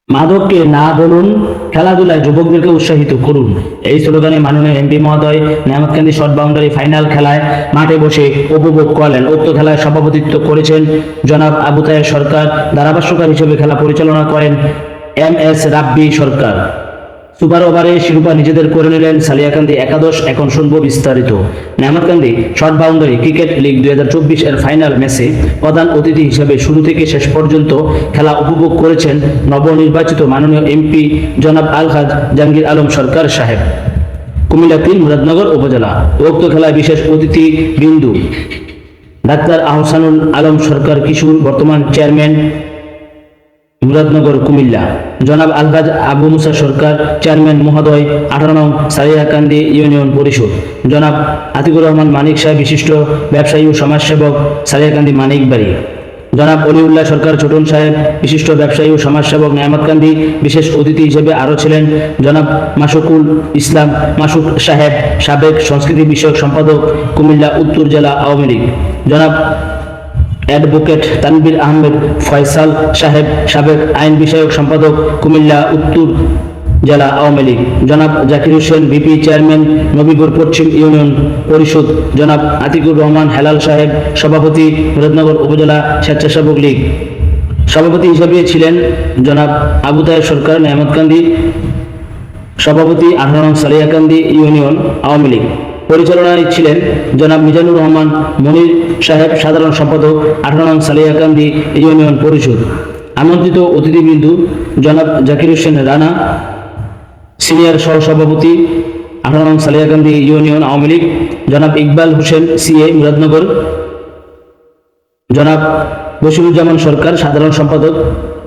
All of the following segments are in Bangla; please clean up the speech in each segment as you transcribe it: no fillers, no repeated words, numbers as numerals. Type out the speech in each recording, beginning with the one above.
মাদককে না বলুন, খেলাধুলায় যুবকদেরকে উৎসাহিত করুন। এই স্লোগানে মাননীয় এমপি মহোদয় নেয়ামতকান্দি শর্ট বাউন্ডারি ফাইনাল খেলায় মাঠে বসে উপভোগ করলেন। উক্ত খেলায় সভাপতিত্ব করেছেন জনাব আবু তাহের সরকার। ধারাভাষ্যকার হিসেবে খেলা পরিচালনা করেন MS রাব্বি সরকার। সুপার ওভারে শিরোপা নিজেদের করে নিলেন সালিয়াকান্দি একাদশ। এখন শুনব বিস্তারিত। নেয়ামতকান্দি শর্ট বাউন্ডারি ক্রিকেট লিগ 2024 এর ফাইনাল ম্যাচে প্রধান অতিথি হিসেবে শুরু থেকে শেষ পর্যন্ত খেলা উপভোগ করেছেন নবনির্বাচিত মাননীয় এমপি জনাব আলহাজ জাহাঙ্গীর আলম সরকার সাহেব, কুমিল্লা 3 মুরাদনগর উপজেলা। উক্ত খেলায় বিশেষ অতিথি বিন্দু ডাক্তার আহসানুল আলম সরকার কিশোর, বর্তমান চেয়ারম্যান মুরাদনগর কুমিল্লা, জনাব আলহাজ আবু মুসা সরকার চেয়ারম্যান মহোদয় 18 নং সালিয়াকান্দি ইউনিয়ন পরিষদ, জনাব আতিকুর রহমান মানিক সাহেব বিশিষ্ট ব্যবসায়ী ও সমাজসেবক সালিয়াকান্দি মানিকবাড়ি, জনাব অলিউল্লাহ সরকার ছোটন সাহেব বিশিষ্ট ব্যবসায়ী ও সমাজসেবক নেয়ামতকান্দি। বিশেষ অতিথি হিসেবে আরও ছিলেন জনাব মাসুকুল ইসলাম মাসুক সাহেব, সাবেক সংস্কৃতি বিষয়ক সম্পাদক কুমিল্লা উত্তর জেলা আওয়ামী লীগ, জনাব অ্যাডভোকেট তানভীর আহমেদ ফয়সাল সাহেব, সাবেক আইন বিষয়ক সম্পাদক কুমিল্লা উত্তর জেলা আওয়ামী লীগ, জনাব জাকির হোসেন ভিপি চেয়ারম্যান নবীপুর পশ্চিম ইউনিয়ন পরিষদ, জনাব আতিকুর রহমান হেলাল সাহেব সভাপতি মুরাদনগর উপজেলা স্বেচ্ছাসেবক লীগ। সভাপতি হিসেবে ছিলেন জনাব আবু তাহের সরকার নেয়ামতকান্দি, সভাপতি 18 নং সালিয়াকান্দি ইউনিয়ন আওয়ামী লীগ। পরিচালনায় ছিলেন জনাব মিজানুর রহমান মনির সাহেব, সাধারণ সম্পাদক 18 নং সালিয়াকান্দি ইউনিয়ন পরিষদ। আমন্ত্রিত অতিথিবৃন্দু জনাব জাকির হোসেন রানা সিনিয়র সহসভাপতি 18 নং সালিয়াকান্দি ইউনিয়ন আওয়ামী লীগ, জনাব ইকবাল হোসেন CA মুরাদনগর, জনাব বশিরুজ্জামান সরকার সাধারণ সম্পাদক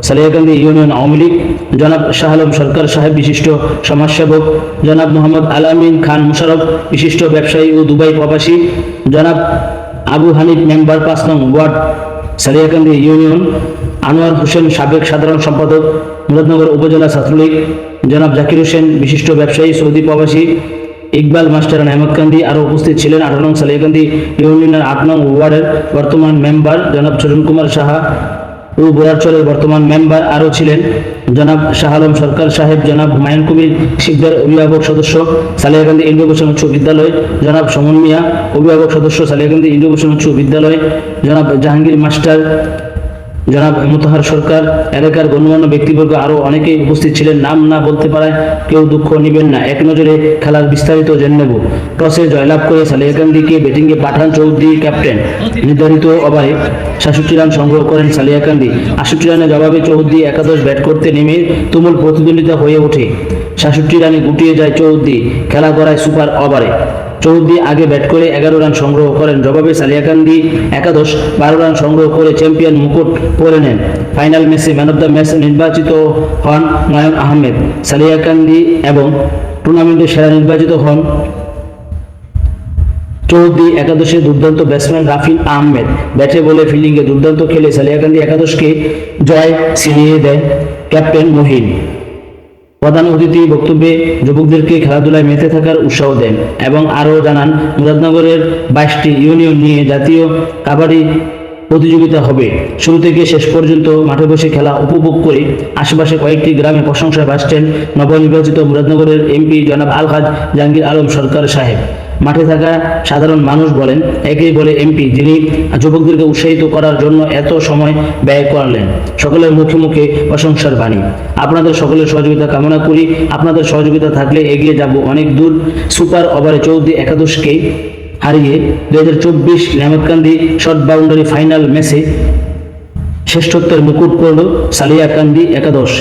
সালিয়াকান্দি ইউনিয়ন আওয়ামী লীগ, জনাব শাহ আলম সরকার সাহেব বিশিষ্ট সমাজসেবক, জনাব মোহাম্মদ আল আমিন খান মুশারফ বিশিষ্ট ব্যবসায়ী ও দুবাই প্রবাসী, জনাব আবু হানিফ মেম্বার 5 নং ওয়ার্ড সালিয়াকান্দি ইউনিয়ন, আনোয়ার হোসেন সাবেক সাধারণ সম্পাদক মুরাদনগর উপজেলা ছাত্রলীগ, জনাব জাকির হোসেন বিশিষ্ট ব্যবসায়ী সৌদি প্রবাসী, ইকবাল মাস্টার নেয়ামতকান্দি। আরও উপস্থিত ছিলেন 18 নং সালিয়াকান্দি ইউনিয়নের 8 নং ওয়ার্ডের বর্তমান মেম্বার জনাব চরণ কুমার সাহা ও বোরারচরের বর্তমান মেম্বার। আরও ছিলেন জনাব শাহ আলম সরকার সাহেব, জনাব হুমায়ুন কবির শিকদার অভিভাবক সদস্য সালিয়াকান্দি ইন্দ্রভূষণ উচ্চ বিদ্যালয়, জনাব সমন মিয়া অভিভাবক সদস্য সালিয়াকান্দি ইন্দ্রভূষণ উচ্চ বিদ্যালয়, জনাব জাহাঙ্গীর মাস্টার, জনাব মোতাহার সরকার, এলাকার গণ্যমান্য ব্যক্তিবর্গ আরও অনেকেই উপস্থিত ছিলেন। নাম না বলতে পারায় কেউ দুঃখ নেবেন না। এক নজরে খেলার বিস্তারিত জেনে নেব। টসে জয়লাভ করে সালিয়াকান্দিকে ব্যাটিংয়ে পাঠান চৌধুরী ক্যাপ্টেন। নির্ধারিত ওভারে 66 রান সংগ্রহ করেন সালিয়াকান্দি। 68 রানের জবাবে চৌধুরী একাদশ ব্যাট করতে নেমে তুমুল প্রতিদ্বন্দ্বিতা হয়ে ওঠে। 66 রানে গুটিয়ে যায় চৌধুরী। খেলা গড়ায় সুপার ওভারে। চৌধুরী আগে ব্যাট করে 11 রান সংগ্রহ করেন। জবাবে সালিয়াকান্দি একাদশ 12 রান সংগ্রহ করে চ্যাম্পিয়ন মুকুট পরে নেন। ফাইনাল ম্যাচে ম্যান অব দ্য ম্যাচ নির্বাচিত হন নয়ন আহমেদ সালিয়াকান্দি এবং টুর্নামেন্টে সেরা নির্বাচিত হন চৌধুরী একাদশে দুর্দান্ত ব্যাটসম্যান রাফিন আহমেদ। ব্যাটে বলে ফিল্ডিংয়ে দুর্দান্ত খেলে সালিয়াকান্দি একাদশকে জয় ছিনিয়ে দেয় ক্যাপ্টেন মহিন। প্রধান অতিথি বক্তব্যে যুবকদেরকে খেলাধুলায় মেতে থাকার উৎসাহ দেন এবং আরও জানান মুরাদনগরের 22টি ইউনিয়ন নিয়ে জাতীয় কাবাডি প্রতিযোগিতা হবে। শুরু থেকে শেষ পর্যন্ত মাঠে বসে খেলা উপভোগ করে আশেপাশে কয়েকটি গ্রামে প্রশংসায় ভাসছেন নবনির্বাচিত মুরাদনগরের এমপি জনাব আলহাজ জাহাঙ্গীর আলম সরকার সাহেব। মাঠে থাকা সাধারণ মানুষ বলেন, একেই বলে এমপি যিনি যুবকদেরকে উৎসাহিত করার জন্য এত সময় ব্যয় করলেন। সকলের মুখে মুখে প্রশংসার বাণী। আপনাদের সকলের সহযোগিতা কামনা করি। আপনাদের সহযোগিতা থাকলে এগিয়ে যাব অনেক দূর। সুপার ওভারে চৌধুরী একাদশকে হারিয়ে 2024 নেয়ামতকান্দি শর্ট বাউন্ডারি ফাইনাল ম্যাচে শ্রেষ্ঠত্বের মুকুট পড়ল সালিয়াকান্দি একাদশ।